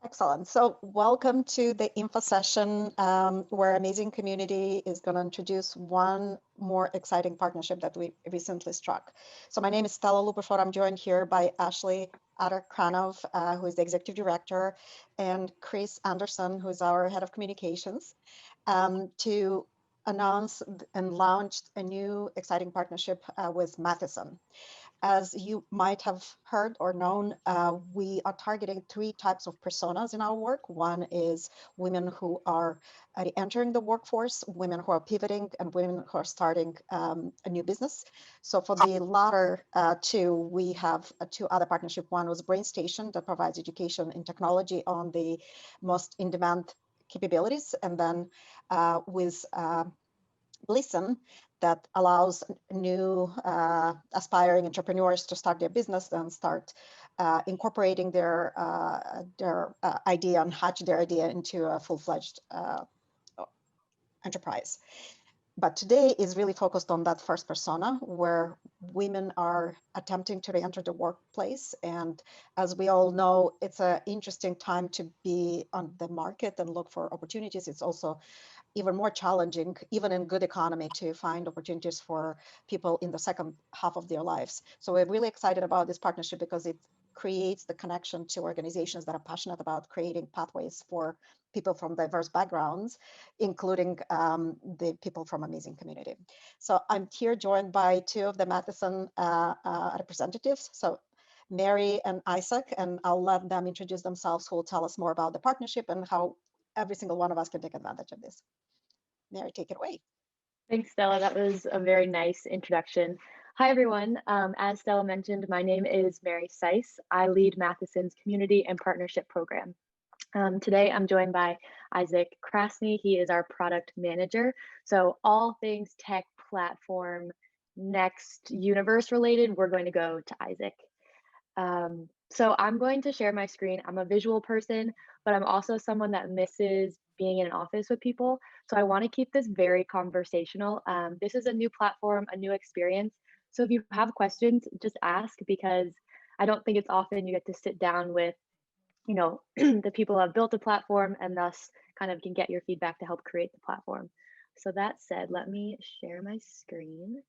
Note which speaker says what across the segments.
Speaker 1: Excellent. So welcome to the info session where Amazing Community is going to introduce one more exciting partnership that we recently struck. So my name is Stella Lupafort. I'm joined here by Ashley Adarkranov, who is the Executive Director, and Chris Anderson, who is our Head of Communications, to announce and launch a new exciting partnership with Mathison. As you might have heard or known, we are targeting three types of personas in our work. One is women who are entering the workforce, women who are pivoting, and women who are starting a new business. So for the latter two, we have two other partnerships. One was BrainStation that provides education in technology on the most in-demand capabilities, and then with Mathison that allows new aspiring entrepreneurs to start their business and start incorporating their idea and hatch their idea into a full-fledged enterprise. But today is really focused on that first persona where women are attempting to re-enter the workplace. And as we all know, it's an interesting time to be on the market and look for opportunities. It's also even more challenging, even in good economy, to find opportunities for people in the second half of their lives. So we're really excited about this partnership because it creates the connection to organizations that are passionate about creating pathways for people from diverse backgrounds, including the people from Amazing Community. So I'm here joined by two of the Mathison representatives. So Mary and Isaac, and I'll let them introduce themselves, who will tell us more about the partnership and how every single one of us can take advantage of this. Mary, take it away.
Speaker 2: Thanks, Stella. That was a very nice introduction. Hi, everyone. As Stella mentioned, my name is Mary Seiss. I lead Mathison's Community and Partnership Program. Today, I'm joined by Isaac Krasny. He is our product manager. So all things tech, platform, next, universe related, we're going to go to Isaac. So I'm going to share my screen. I'm a visual person, but I'm also someone that misses being in an office with people. So I want to keep this very conversational. This is a new platform, a new experience. So if you have questions, just ask, because I don't think it's often you get to sit down with, you know, the people who have built a platform and thus kind of can get your feedback to help create the platform. So that said, let me share my screen.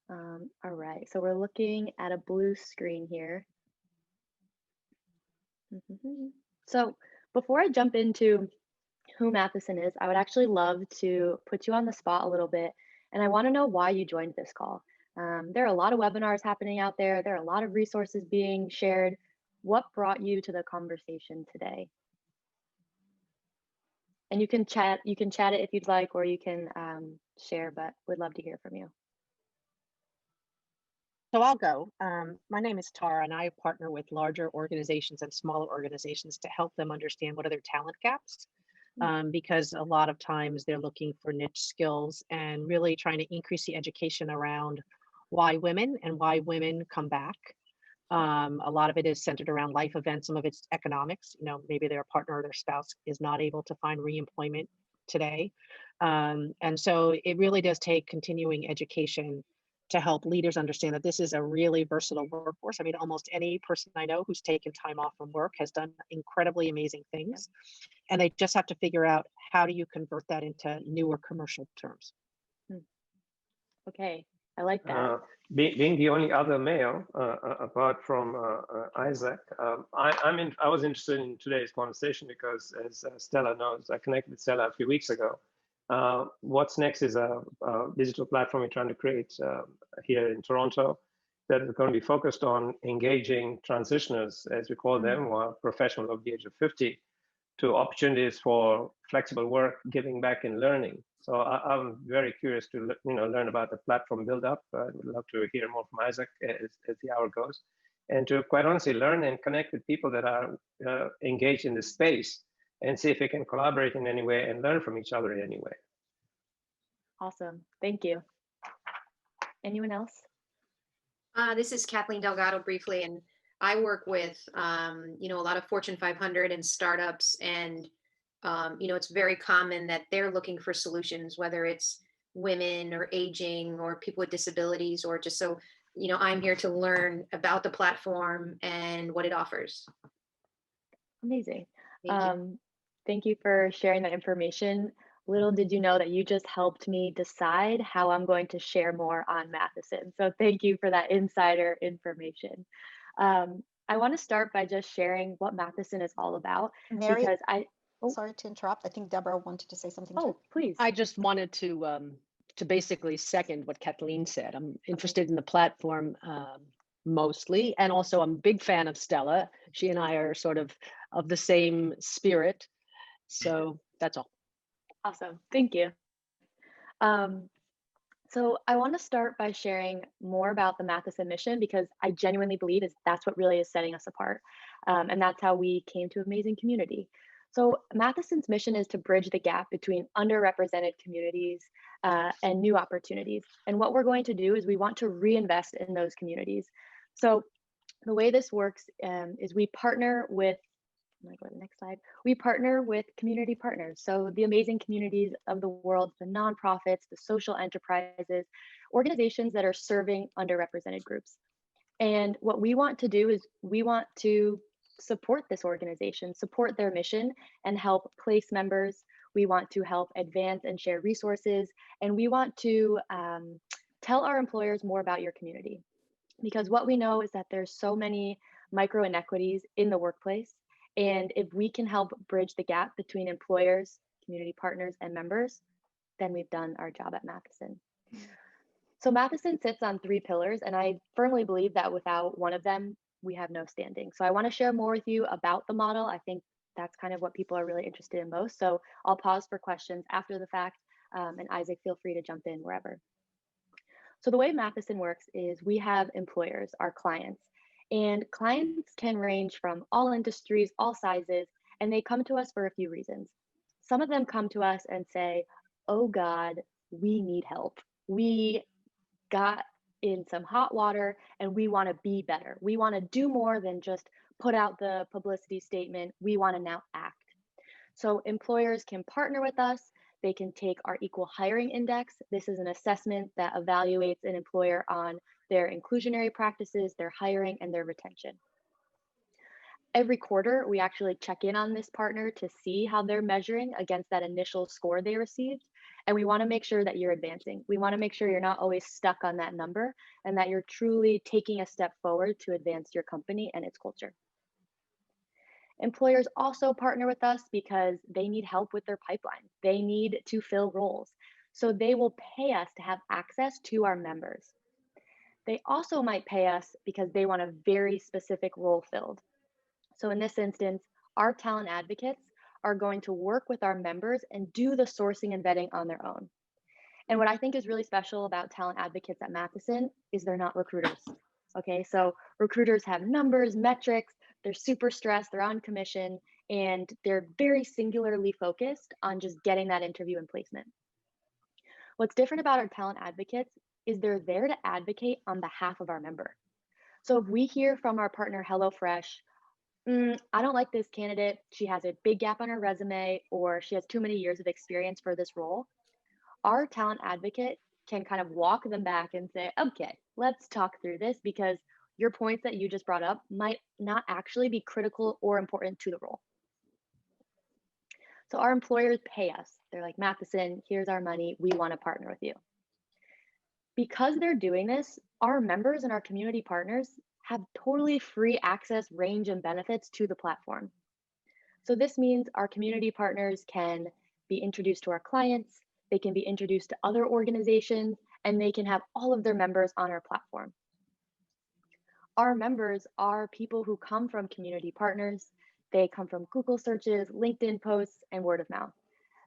Speaker 2: All right, so we're looking at a blue screen here. So before I jump into who Matheson is, I would actually love to put you on the spot a little bit. And I want to know why you joined this call. There are a lot of webinars happening out there. There are a lot of resources being shared. What brought you to the conversation today? And you can chat it if you'd like, or you can share, but we'd love to hear from you.
Speaker 3: So I'll go. My name is Tara, and I partner with larger organizations and smaller organizations to help them understand what are their talent gaps. Because a lot of times they're looking for niche skills and really trying to increase the education around why women and why women come back. A lot of it is centered around life events. Some of it's economics. You know, maybe their partner or their spouse is not able to find reemployment today. And so it really does take continuing education to help leaders understand that this is a really versatile workforce. I mean, almost any person I know who's taken time off from work has done incredibly amazing things. And they just have to figure out, how do you convert that into newer commercial terms?
Speaker 2: Okay, I like that.
Speaker 4: Being the only other male, apart from Isaac, I was interested in today's conversation because, as Stella knows, I connected with Stella a few weeks ago. What's Next is a digital platform we're trying to create here in Toronto that is going to be focused on engaging transitioners, as we call them, or professionals of the age of 50, to opportunities for flexible work, giving back, and learning. So I'm very curious to learn about the platform build up. I would love to hear more from Isaac as the hour goes, and to quite honestly learn and connect with people that are engaged in this space, and see if we can collaborate in any way and learn from each other in any way.
Speaker 2: Awesome, thank you. Anyone else?
Speaker 5: This is Kathleen Delgado briefly, and I work with a lot of Fortune 500 and startups, and it's very common that they're looking for solutions, whether it's women or aging or people with disabilities, or just so I'm here to learn about the platform and what it offers.
Speaker 2: Amazing.
Speaker 3: Thank you.
Speaker 2: Thank you for sharing that information. Little did you know that you just helped me decide how I'm going to share more on Matheson. So thank you for that insider information. I want to start by just sharing what Matheson is all about
Speaker 1: Mary,
Speaker 2: because oh,
Speaker 1: sorry to interrupt. I think Deborah wanted to say something too.
Speaker 2: oh, please.
Speaker 3: I just wanted to basically second what Kathleen said. I'm interested in the platform mostly, and also I'm a big fan of Stella. She and I are sort of the same spirit. So that's all.
Speaker 2: Awesome. Thank you. So I want to start by sharing more about the Matheson Mission because I genuinely believe that's what really is setting us apart. And that's how we came to Amazing Community. So Matheson's mission is to bridge the gap between underrepresented communities and new opportunities. And what we're going to do is we want to reinvest in those communities. So the way this works is we partner with I'm going to go to the next slide. We partner with community partners. So the amazing communities of the world, the nonprofits, the social enterprises, organizations that are serving underrepresented groups. And what we want to do is we want to support this organization, support their mission, and help place members. We want to help advance and share resources. And we want to tell our employers more about your community. Because what we know is that there's so many micro inequities in the workplace. And if we can help bridge the gap between employers, community partners, and members, then we've done our job at Matheson. So Matheson sits on 3 pillars, and I firmly believe that without one of them, we have no standing. So I want to share more with you about the model. I think that's kind of what people are really interested in most. So I'll pause for questions after the fact, and Isaac, feel free to jump in wherever. So the way Matheson works is we have employers, our clients, and clients can range from all industries, all sizes, and they come to us for a few reasons. Some of them come to us and say, oh God, we need help. We got in some hot water and we want to be better. We want to do more than just put out the publicity statement. We want to now act. So employers can partner with us. They can take our Equal Hiring Index. This is an assessment that evaluates an employer on their inclusionary practices, their hiring, and their retention. Every quarter, we actually check in on this partner to see how they're measuring against that initial score they received. And we want to make sure that you're advancing. We want to make sure you're not always stuck on that number and that you're truly taking a step forward to advance your company and its culture. Employers also partner with us because they need help with their pipeline. They need to fill roles. So they will pay us to have access to our members. They also might pay us because they want a very specific role filled. So in this instance, our talent advocates are going to work with our members and do the sourcing and vetting on their own. And what I think is really special about talent advocates at Matheson is they're not recruiters. Okay, so recruiters have numbers, metrics, they're super stressed, they're on commission, and they're very singularly focused on just getting that interview and placement. What's different about our talent advocates is they're there to advocate on behalf of our member. So if we hear from our partner HelloFresh, I don't like this candidate, she has a big gap on her resume, or she has too many years of experience for this role, our talent advocate can kind of walk them back and say, okay, let's talk through this because your points that you just brought up might not actually be critical or important to the role. So our employers pay us. They're like, Matheson, here's our money. We want to partner with you. Because they're doing this, our members and our community partners have totally free access, range, and benefits to the platform. So this means our community partners can be introduced to our clients, they can be introduced to other organizations, and they can have all of their members on our platform. Our members are people who come from community partners. They come from Google searches, LinkedIn posts, and word of mouth.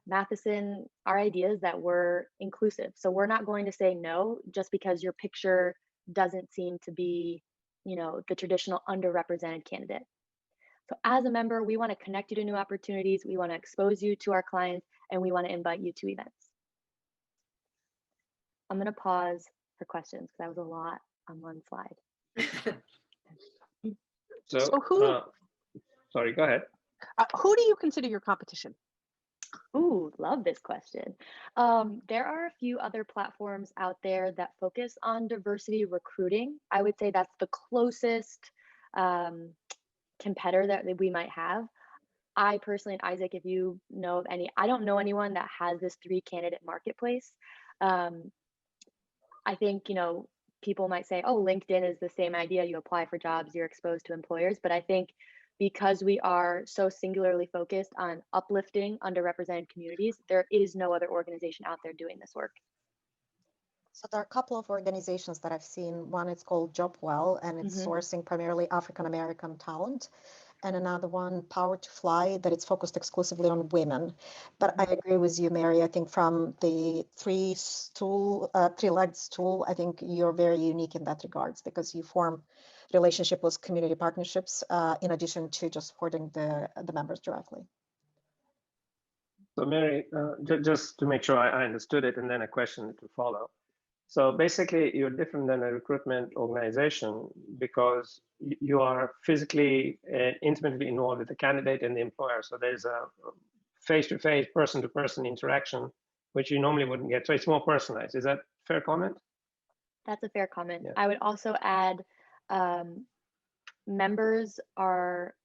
Speaker 2: Matheson, our idea is that we're inclusive. So we're not going to say no just because your picture doesn't seem to be, the traditional underrepresented candidate. So as a member, we want to connect you to new opportunities. We want to expose you to our clients, and we want to invite you to events. I'm going to pause for questions because that was a lot on one slide.
Speaker 3: So who?
Speaker 4: Sorry, go ahead.
Speaker 3: Who do you consider your competition?
Speaker 2: Ooh, love this question. There are a few other platforms out there that focus on diversity recruiting. I would say that's the closest competitor that we might have. I personally, and Isaac, if you know of any, I don't know anyone that has this 3-candidate marketplace. I think, people might say, oh, LinkedIn is the same idea. You apply for jobs, you're exposed to employers. But I think because we are so singularly focused on uplifting underrepresented communities, there is no other organization out there doing this work.
Speaker 1: So there are a couple of organizations that I've seen. One is called JobWell, and it's sourcing primarily African-American talent. And another one, Power to Fly, that it's focused exclusively on women. But I agree with you, Mary. I think from the three-legged stool, I think you're very unique in that regards because you form relationship with community partnerships in addition to just supporting the members directly.
Speaker 4: So Mary, just to make sure I understood it, and then a question to follow. So basically, you're different than a recruitment organization because you are physically and intimately involved with the candidate and the employer. So there's a face-to-face, person-to-person interaction, which you normally wouldn't get. So it's more personalized. Is that a fair comment?
Speaker 2: That's a fair comment.
Speaker 4: Yeah.
Speaker 2: I would also add members are,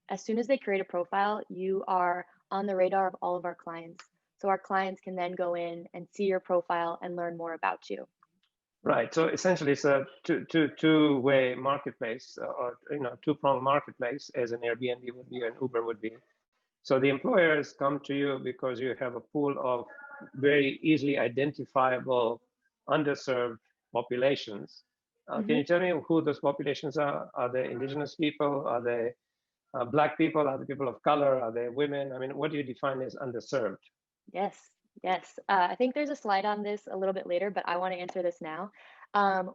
Speaker 2: as soon as they create a profile, you are on the radar of all of our clients. So our clients can then go in and see your profile and learn more about you.
Speaker 4: Right. So essentially, it's a two-way marketplace, or two-pronged marketplace, as an Airbnb would be, an Uber would be. So the employers come to you because you have a pool of very easily identifiable, underserved populations. Can you tell me who those populations are? Are they indigenous people? Are they Black people? Are they people of color? Are they women? I mean, what do you define as underserved?
Speaker 2: Yes. I think there's a slide on this a little bit later, but I want to answer this now.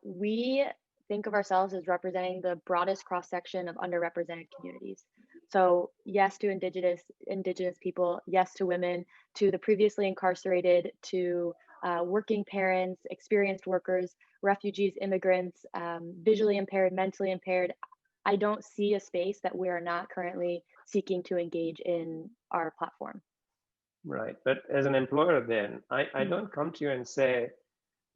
Speaker 2: We think of ourselves as representing the broadest cross-section of underrepresented communities. So yes to indigenous people, yes to women, to the previously incarcerated, to working parents, experienced workers, refugees, immigrants, visually impaired, mentally impaired. I don't see a space that we are not currently seeking to engage in our platform.
Speaker 4: Right. But as an employer, then I don't come to you and say,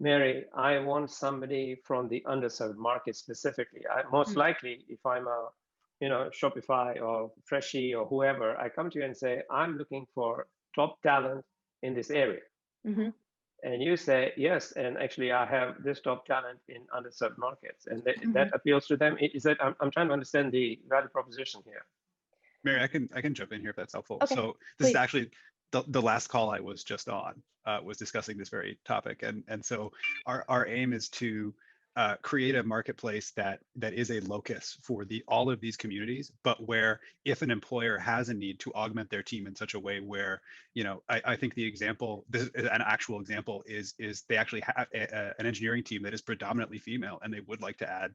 Speaker 4: Mary, I want somebody from the underserved market specifically. Most likely, if I'm a Shopify or Freshie or whoever, I come to you and say, I'm looking for top talent in this area. And you say, yes, and actually I have this top talent in underserved markets, and that appeals to them. Is that I'm trying to understand the value proposition here.
Speaker 6: Mary, I can jump in here if that's helpful.
Speaker 2: Okay,
Speaker 6: so this is actually the last call I was just on, was discussing this very topic. And so our aim is to create a marketplace that is a locus for all of these communities, but where if an employer has a need to augment their team in such a way where, I think the example, this is an actual example, is they actually have an engineering team that is predominantly female, and they would like to add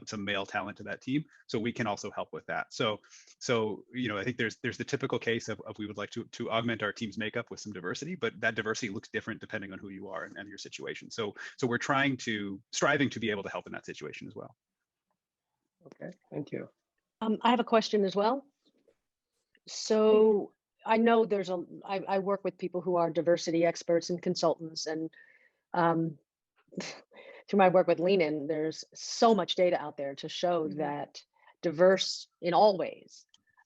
Speaker 6: some male talent to that team. So we can also help with that. So I think there's the typical case of we would like to augment our team's makeup with some diversity, but that diversity looks different depending on who you are and your situation. So we're striving to be able to help in that situation as well.
Speaker 4: Okay, thank you.
Speaker 3: I have a question as well. So I know I work with people who are diversity experts and consultants, and through my work with Lean In, there's so much data out there to show that diverse in all ways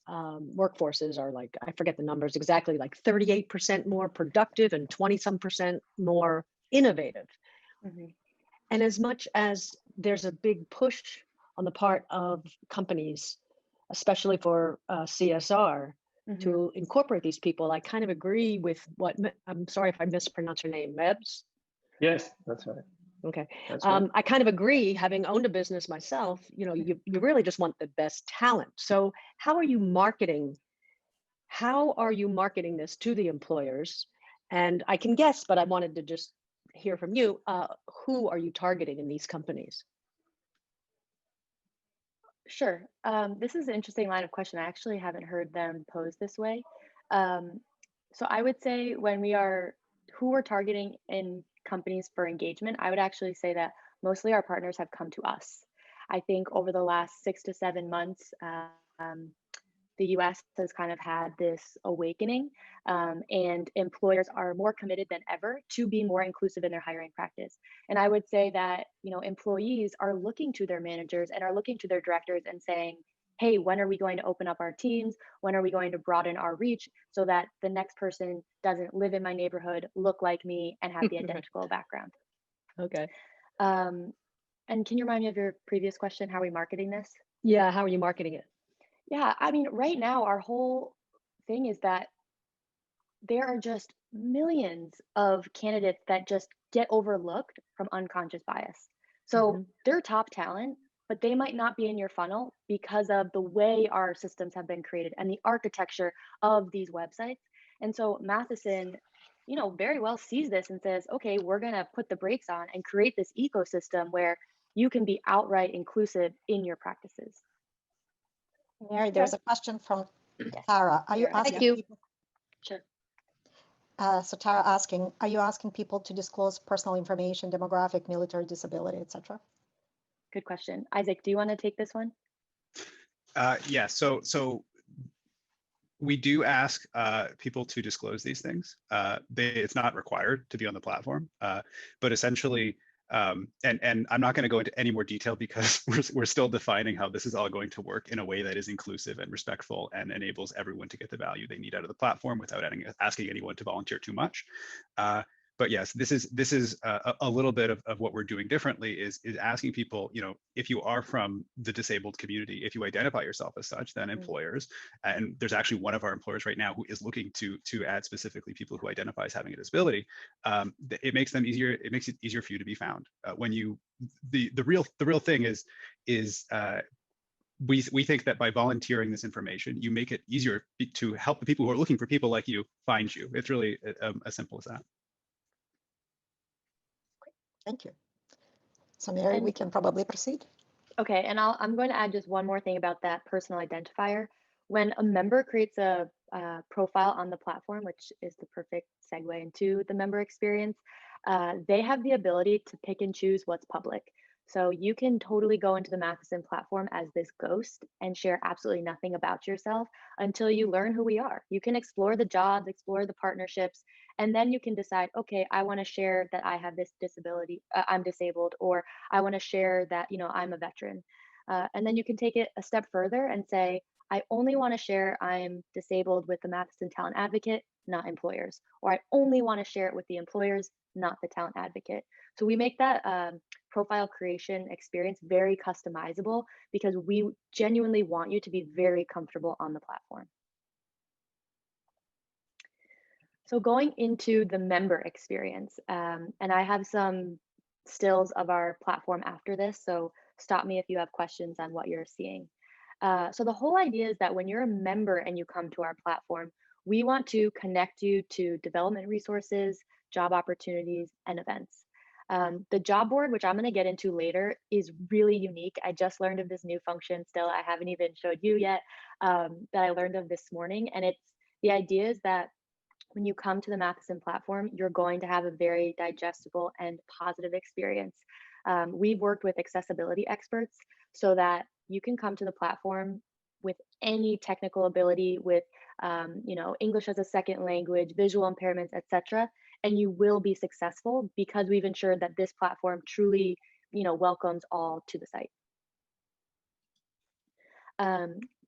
Speaker 3: workforces are, like, I forget the numbers exactly, like 38% more productive and 20-some% more innovative. And as much as there's a big push on the part of companies, especially for CSR, to incorporate these people, I kind of agree with what, I'm sorry if I mispronounce your name, Mebs?
Speaker 4: Yes, that's right.
Speaker 3: Okay.
Speaker 4: That's right.
Speaker 3: I kind of agree, having owned a business myself, you really just want the best talent. So how are you marketing this to the employers? And I can guess, but I wanted to just hear from you, who are you targeting in these companies?
Speaker 2: Sure. This is an interesting line of question. I actually haven't heard them posed this way. So I would say who we're targeting in companies for engagement, I would actually say that mostly our partners have come to us. I think over the last 6 to 7 months, the US has kind of had this awakening, and employers are more committed than ever to be more inclusive in their hiring practice. And I would say that, employees are looking to their managers and are looking to their directors and saying, hey, when are we going to open up our teams? When are we going to broaden our reach so that the next person doesn't live in my neighborhood, look like me, and have the identical background?
Speaker 7: Okay.
Speaker 2: And can you remind me of your previous question? How are we marketing this?
Speaker 7: Yeah, how are you marketing it?
Speaker 2: Yeah, I mean, right now, our whole thing is that there are just millions of candidates that just get overlooked from unconscious bias. So they're top talent, but they might not be in your funnel because of the way our systems have been created and the architecture of these websites. And so Matheson, very well sees this and says, okay, we're going to put the brakes on and create this ecosystem where you can be outright inclusive in your practices.
Speaker 1: Mary, there's a question from Tara. Are you asking
Speaker 7: Thank you.
Speaker 1: people?
Speaker 2: Sure.
Speaker 1: So Tara asking, are you asking people to disclose personal information, demographic, military, disability, etc.?
Speaker 2: Good question. Isaac, do you want to take this one?
Speaker 6: Yeah, so we do ask people to disclose these things. It's not required to be on the platform, but essentially, and I'm not going to go into any more detail because we're still defining how this is all going to work in a way that is inclusive and respectful and enables everyone to get the value they need out of the platform without asking anyone to volunteer too much. But yes, this is a little bit of what we're doing differently is asking people, if you are from the disabled community, if you identify yourself as such, then employers, and there's actually one of our employers right now who is looking to add specifically people who identify as having a disability. It makes them easier. It makes it easier for you to be found. When you the real thing is we think that by volunteering this information, you make it easier to help the people who are looking for people like you find you. It's really as simple as that.
Speaker 1: Thank you. So Mary, we can probably proceed.
Speaker 2: Okay, and I'm going to add just one more thing about that personal identifier. When a member creates a profile on the platform, which is the perfect segue into the member experience, they have the ability to pick and choose what's public. So you can totally go into the Matheson platform as this ghost and share absolutely nothing about yourself until you learn who we are. You can explore the jobs, explore the partnerships, and then you can decide, okay, I want to share that I have this disability, I'm disabled, or I want to share that, I'm a veteran. And then you can take it a step further and say, I only want to share I'm disabled with the Matheson Talent Advocate, not employers, or I only want to share it with the employers, not the talent advocate. So we make that profile creation experience very customizable because we genuinely want you to be very comfortable on the platform. So going into the member experience, and I have some stills of our platform after this, so stop me if you have questions on what you're seeing. So the whole idea is that when you're a member and you come to our platform, we want to connect you to development resources, job opportunities, and events. The job board, which I'm going to get into later, is really unique. I just learned of this new function still. I haven't even showed you yet that I learned of this morning. And the idea is that when you come to the Matheson platform, you're going to have a very digestible and positive experience. We've worked with accessibility experts so that you can come to the platform with any technical ability, with English as a second language, visual impairments, etc., and you will be successful because we've ensured that this platform truly, welcomes all to the site.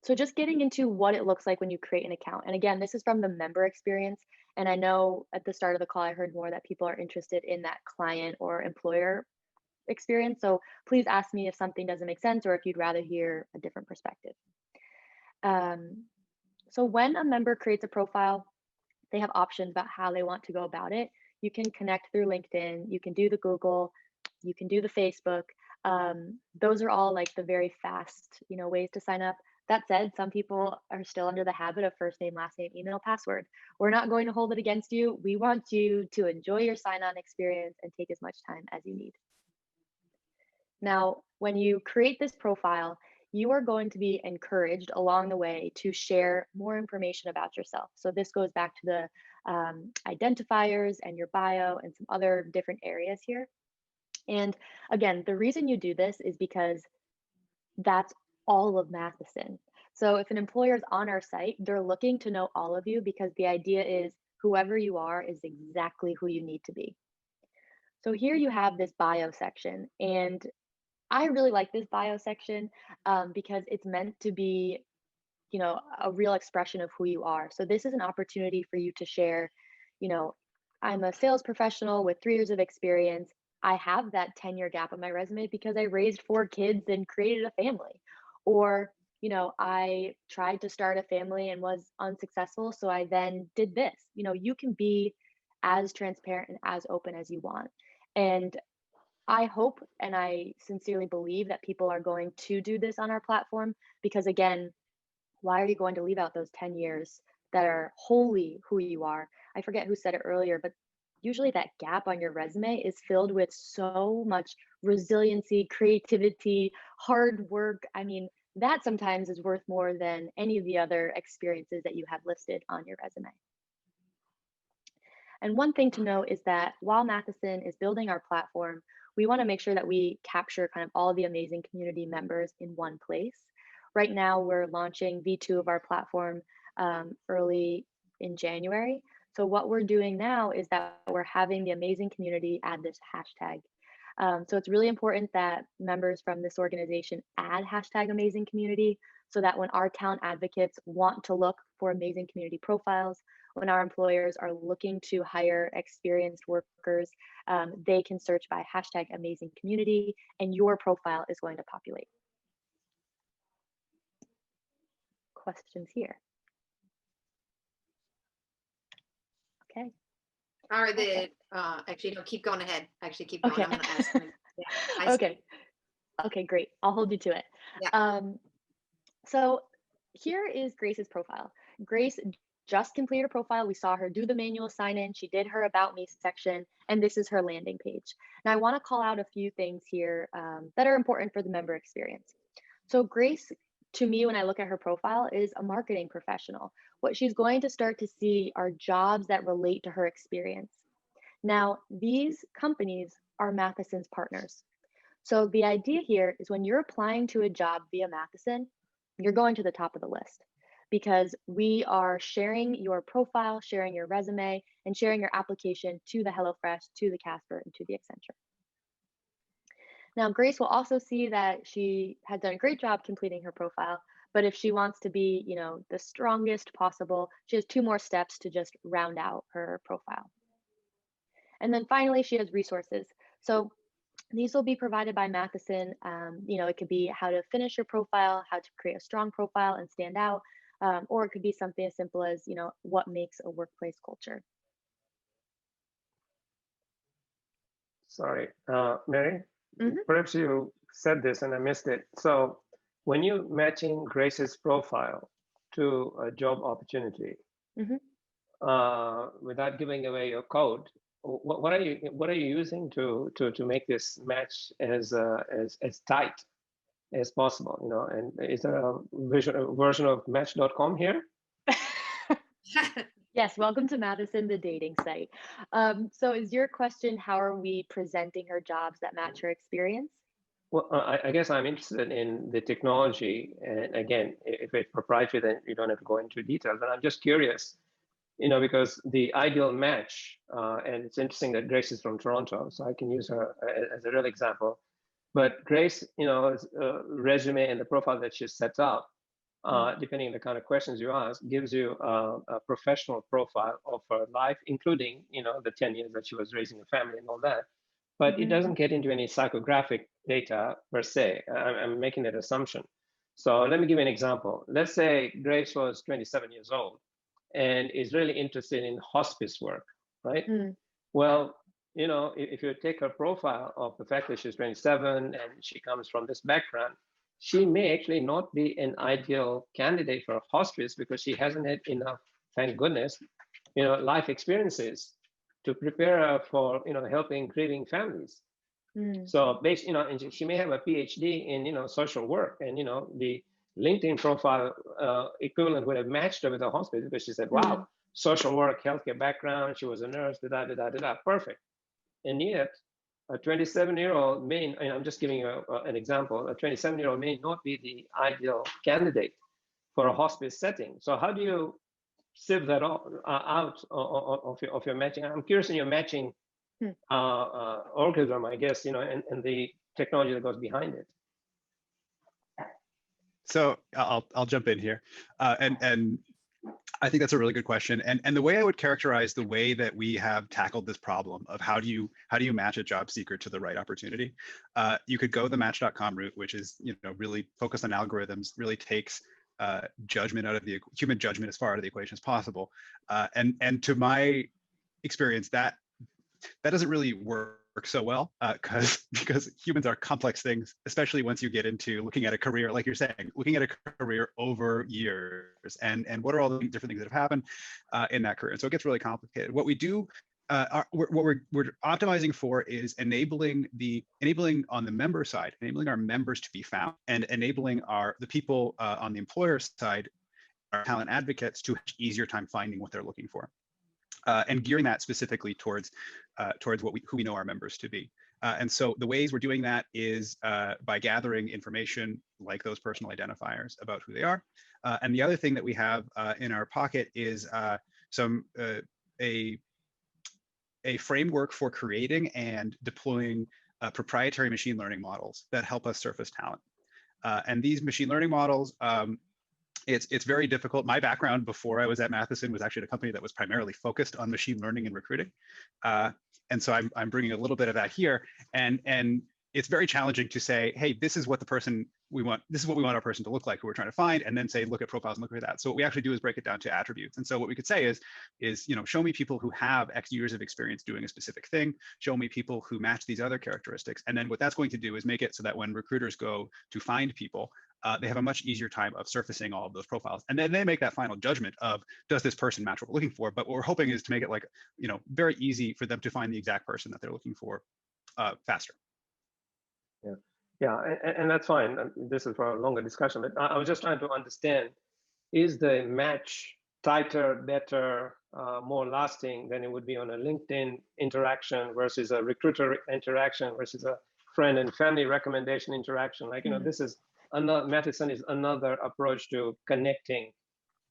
Speaker 2: So just getting into what it looks like when you create an account. And again, this is from the member experience. And I know at the start of the call, I heard more that people are interested in that client or employer experience. So please ask me if something doesn't make sense or if you'd rather hear a different perspective. So when a member creates a profile, they have options about how they want to go about it. You can connect through LinkedIn, you can do the Google, you can do the Facebook. Those are all like the very fast, ways to sign up. That said, some people are still under the habit of first name, last name, email, password. We're not going to hold it against you. We want you to enjoy your sign-on experience and take as much time as you need. Now, when you create this profile, you are going to be encouraged along the way to share more information about yourself. So this goes back to the identifiers and your bio and some other different areas here. And again, the reason you do this is because that's all of Matheson. So if an employer is on our site, they're looking to know all of you because the idea is whoever you are is exactly who you need to be. So here you have this bio section, and I really like this bio section because it's meant to be, a real expression of who you are. So this is an opportunity for you to share, you know, I'm a sales professional with 3 years of experience. I have that 10-year gap on my resume because I raised 4 kids and created a family. Or, I tried to start a family and was unsuccessful, so I then did this. You can be as transparent and as open as you want. And I hope and I sincerely believe that people are going to do this on our platform because, again, why are you going to leave out those 10 years that are wholly who you are? I forget who said it earlier, but usually that gap on your resume is filled with so much resiliency, creativity, hard work. I mean, that sometimes is worth more than any of the other experiences that you have listed on your resume. And one thing to note is that while Matheson is building our platform, we want to make sure that we capture kind of all the amazing community members in one place. Right now, we're launching V2 of our platform early in January. So what we're doing now is that we're having the amazing community add this hashtag. So it's really important that members from this organization add hashtag amazing community so that when our talent advocates want to look for amazing community profiles, when our employers are looking to hire experienced workers, they can search by hashtag amazing community and your profile is going to populate. Questions here? Okay.
Speaker 5: All right, actually, no, keep going ahead. Actually, keep going.
Speaker 2: Okay.
Speaker 5: I'm going to ask. Yeah,
Speaker 2: okay. Okay, great. I'll hold you to it.
Speaker 5: Yeah.
Speaker 2: So here is Grace's profile. Grace just completed her profile. We saw her do the manual sign in. She did her About Me section, and this is her landing page. Now, I want to call out a few things here that are important for the member experience. So Grace, to me, when I look at her profile, is a marketing professional. What she's going to start to see are jobs that relate to her experience. Now, these companies are Matheson's partners. So the idea here is when you're applying to a job via Matheson, you're going to the top of the list because we are sharing your profile, sharing your resume, and sharing your application to the HelloFresh, to the Casper, and to the Accenture. Now, Grace will also see that she has done a great job completing her profile, but if she wants to be, the strongest possible, she has 2 more steps to just round out her profile. And then finally, she has resources. So these will be provided by Matheson. It could be how to finish your profile, how to create a strong profile and stand out, or it could be something as simple as, what makes a workplace culture.
Speaker 4: Sorry, Mary,
Speaker 2: Mm-hmm.
Speaker 4: perhaps you said this and I missed it. So when you're matching Grace's profile to a job opportunity,
Speaker 2: Mm-hmm.
Speaker 4: Without giving away your code, what are you using to make this match as tight as possible? And is there a version of Match.com here?
Speaker 2: Yes, welcome to Mathison, the dating site. So is your question, how are we presenting her jobs that match her experience?
Speaker 4: Well, I guess I'm interested in the technology. And again, if it's proprietary, then you don't have to go into detail. But I'm just curious, because the ideal match, and it's interesting that Grace is from Toronto, so I can use her as a real example. But Grace, resume and the profile that she set up, depending on the kind of questions you ask, gives you a professional profile of her life, including, the 10 years that she was raising a family and all that. But it doesn't get into any psychographic data per se. I'm making that assumption. So let me give you an example. Let's say Grace was 27 years old and is really interested in hospice work, right? Well, if you take her profile of the fact that she's 27 and she comes from this background, she may actually not be an ideal candidate for hospice because she hasn't had enough, thank goodness, life experiences to prepare her for, helping grieving families. So based, and she may have a PhD in, social work, and the LinkedIn profile equivalent would have matched her with a hospice because she said, wow, social work, healthcare background, she was a nurse, perfect. And yet, a 27-year-old may, and I'm just giving you an example, a 27-year-old may not be the ideal candidate for a hospice setting. So how do you sieve that out of your matching? I'm curious in your matching algorithm, I guess, and the technology that goes behind it?
Speaker 6: So I'll jump in here, and I think that's a really good question. And the way I would characterize the way that we have tackled this problem of how do you match a job seeker to the right opportunity, you could go the Match.com route, which is really focused on algorithms, really takes judgment out of the human judgment as far out of the equation as possible. And to my experience, that doesn't really work so well because humans are complex things, especially once you get into looking at a career, like you're saying, looking at a career over years and what are all the different things that have happened in that career. And so it gets really complicated. What we do, what we're optimizing for is enabling on the member side, enabling our members to be found, and enabling the people on the employer side, our talent advocates, to have an easier time finding what they're looking for. And gearing that specifically towards who we know our members to be. And so the ways we're doing that is by gathering information like those personal identifiers about who they are. And the other thing that we have in our pocket is a framework for creating and deploying proprietary machine learning models that help us surface talent. And these machine learning models, it's very difficult. My background before I was at Matheson was actually at a company that was primarily focused on machine learning and recruiting. And so I'm bringing a little bit of that here. And it's very challenging to say, hey, this is what the person we want, this is what we want our person to look like who we're trying to find, and then say, look at profiles and look at that. So what we actually do is break it down to attributes. And so what we could say is show me people who have X years of experience doing a specific thing, show me people who match these other characteristics. And then what that's going to do is make it so that when recruiters go to find people, they have a much easier time of surfacing all of those profiles. And then they make that final judgment of, does this person match what we're looking for? But what we're hoping is to make it very easy for them to find the exact person that they're looking for faster.
Speaker 4: Yeah, and that's fine. This is for a longer discussion, but I was just trying to understand, is the match tighter, better, more lasting than it would be on a LinkedIn interaction versus a recruiter interaction versus a friend and family recommendation interaction? This is another, Mathison is another approach to connecting,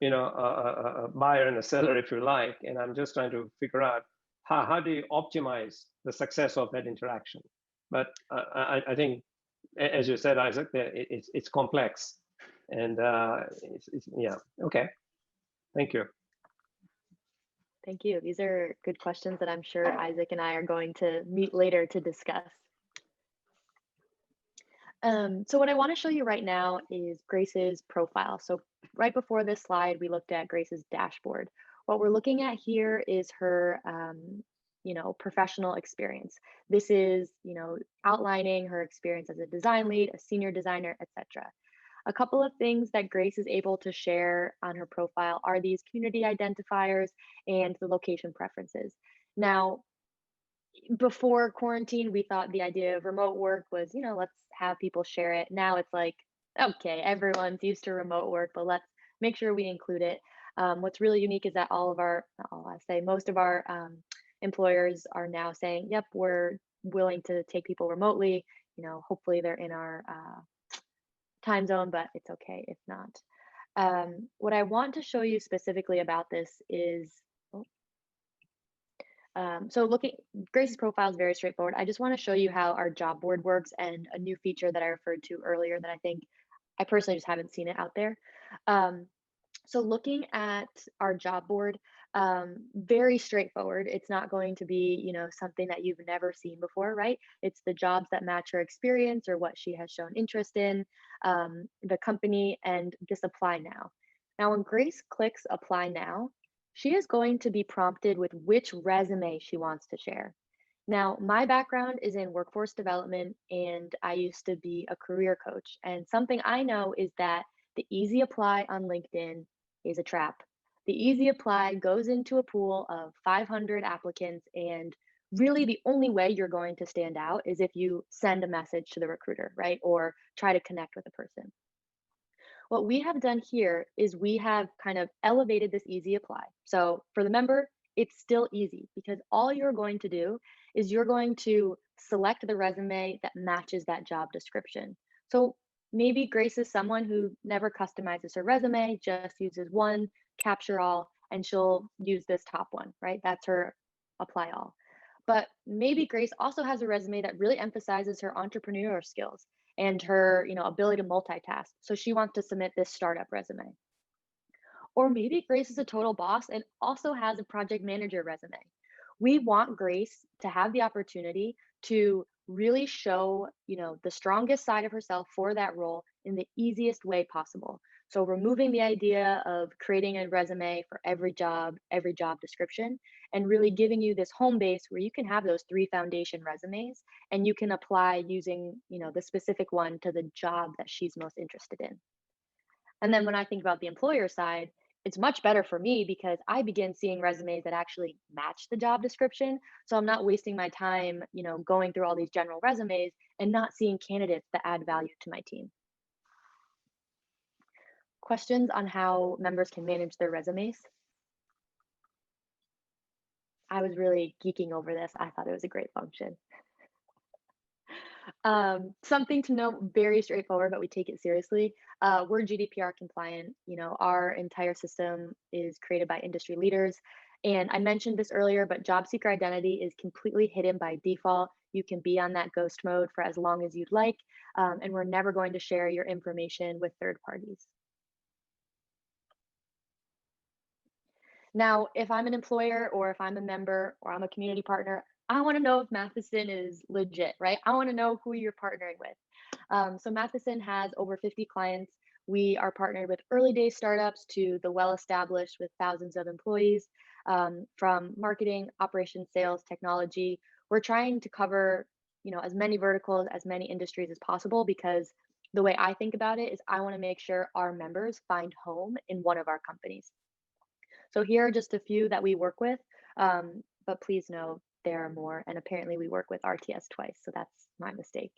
Speaker 4: a buyer and a seller, if you like. And I'm just trying to figure out how do you optimize the success of that interaction? But I think, as you said, Isaac, it's complex, and yeah. Okay, thank you.
Speaker 2: Thank you. These are good questions that I'm sure Isaac and I are going to meet later to discuss. So what I want to show you right now is Grace's profile. So right before this slide, we looked at Grace's dashboard. What we're looking at here is her professional experience. This is, outlining her experience as a design lead, a senior designer, etc. A couple of things that Grace is able to share on her profile are these community identifiers and the location preferences. Now, before quarantine, we thought the idea of remote work was, let's have people share it. Now it's like, okay, everyone's used to remote work, but let's make sure we include it. What's really unique is that most of our employers are now saying, yep, we're willing to take people remotely. Hopefully they're in our time zone, but it's okay if not. What I want to show you specifically about this is, Grace's profile is very straightforward. I just want to show you how our job board works and a new feature that I referred to earlier that I personally just haven't seen it out there. So looking at our job board, very straightforward. It's not going to be, something that you've never seen before, right? It's the jobs that match her experience or what she has shown interest in, the company, and this apply now. Now, when Grace clicks apply now, she is going to be prompted with which resume she wants to share. Now, my background is in workforce development, and I used to be a career coach. And something I know is that the easy apply on LinkedIn is a trap. The easy apply goes into a pool of 500 applicants, and really the only way you're going to stand out is if you send a message to the recruiter, right? Or try to connect with a person. What we have done here is we have kind of elevated this easy apply. So for the member, it's still easy because all you're going to do is you're going to select the resume that matches that job description. So maybe Grace is someone who never customizes her resume, just uses one, capture all, and she'll use this top one, right? That's her apply all. But maybe Grace also has a resume that really emphasizes her entrepreneurial skills and her, ability to multitask. So she wants to submit this startup resume. Or maybe Grace is a total boss and also has a project manager resume. We want Grace to have the opportunity to really show, the strongest side of herself for that role in the easiest way possible. So removing the idea of creating a resume for every job description, and really giving you this home base where you can have those 3 foundation resumes and you can apply using, the specific one to the job that she's most interested in. And then when I think about the employer side, it's much better for me because I begin seeing resumes that actually match the job description. So I'm not wasting my time, going through all these general resumes and not seeing candidates that add value to my team. Questions on how members can manage their resumes? I was really geeking over this. I thought it was a great function. Something to note, very straightforward, but we take it seriously. We're GDPR compliant. Our entire system is created by industry leaders. And I mentioned this earlier, but job seeker identity is completely hidden by default. You can be on that ghost mode for as long as you'd like, and we're never going to share your information with third parties. Now, if I'm an employer or if I'm a member or I'm a community partner, I want to know if Matheson is legit, right? I want to know who you're partnering with. So Matheson has over 50 clients. We are partnered with early day startups to the well-established with thousands of employees, from marketing, operations, sales, technology. We're trying to cover, as many verticals, as many industries as possible, because the way I think about it is I want to make sure our members find home in one of our companies. So here are just a few that we work with, but please know there are more. And apparently we work with RTS twice, so that's my mistake.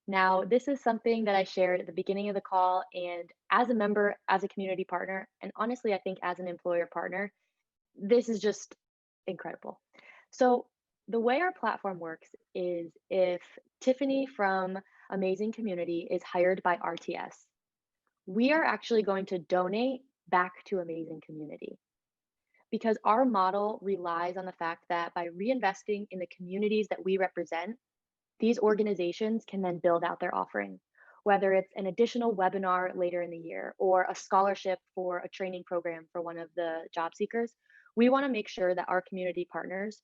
Speaker 2: Now, this is something that I shared at the beginning of the call, and as a member, as a community partner, and honestly, I think as an employer partner, this is just incredible. So the way our platform works is if Tiffany from Amazing Community is hired by RTS, we are actually going to donate back to Amazing Community, because our model relies on the fact that by reinvesting in the communities that we represent, these organizations can then build out their offering, whether it's an additional webinar later in the year or a scholarship for a training program for one of the job seekers. We want to make sure that our community partners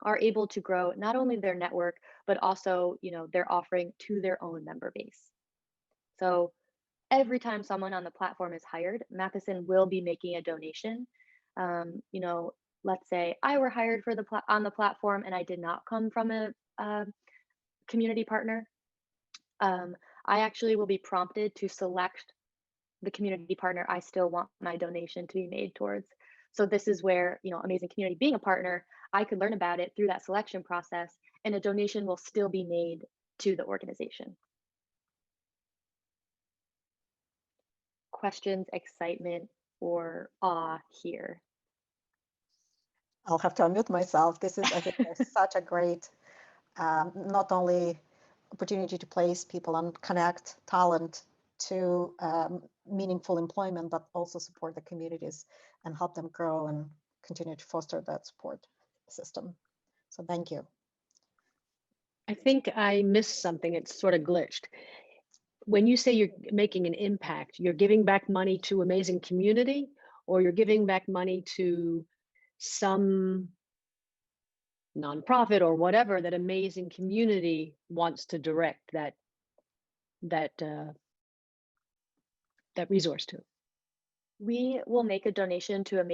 Speaker 2: are able to grow not only their network, but also, their offering to their own member base. So every time someone on the platform is hired, Matheson will be making a donation. Let's say I were hired for on the platform and I did not come from a community partner. I actually will be prompted to select the community partner I still want my donation to be made towards. So this is where, Amazing Community being a partner, I could learn about it through that selection process, and a donation will still be made to the organization. Questions, excitement, or awe here?
Speaker 1: I'll have to unmute myself. This is, I think, such a great, not only opportunity to place people and connect talent to meaningful employment, but also support the communities and help them grow and continue to foster that support system. So thank you.
Speaker 7: I think I missed something. It's sort of glitched. When you say you're making an impact, you're giving back money to Amazing Community, or you're giving back money to some nonprofit or whatever that Amazing Community wants to direct that resource to?
Speaker 2: We will make a donation to Amazing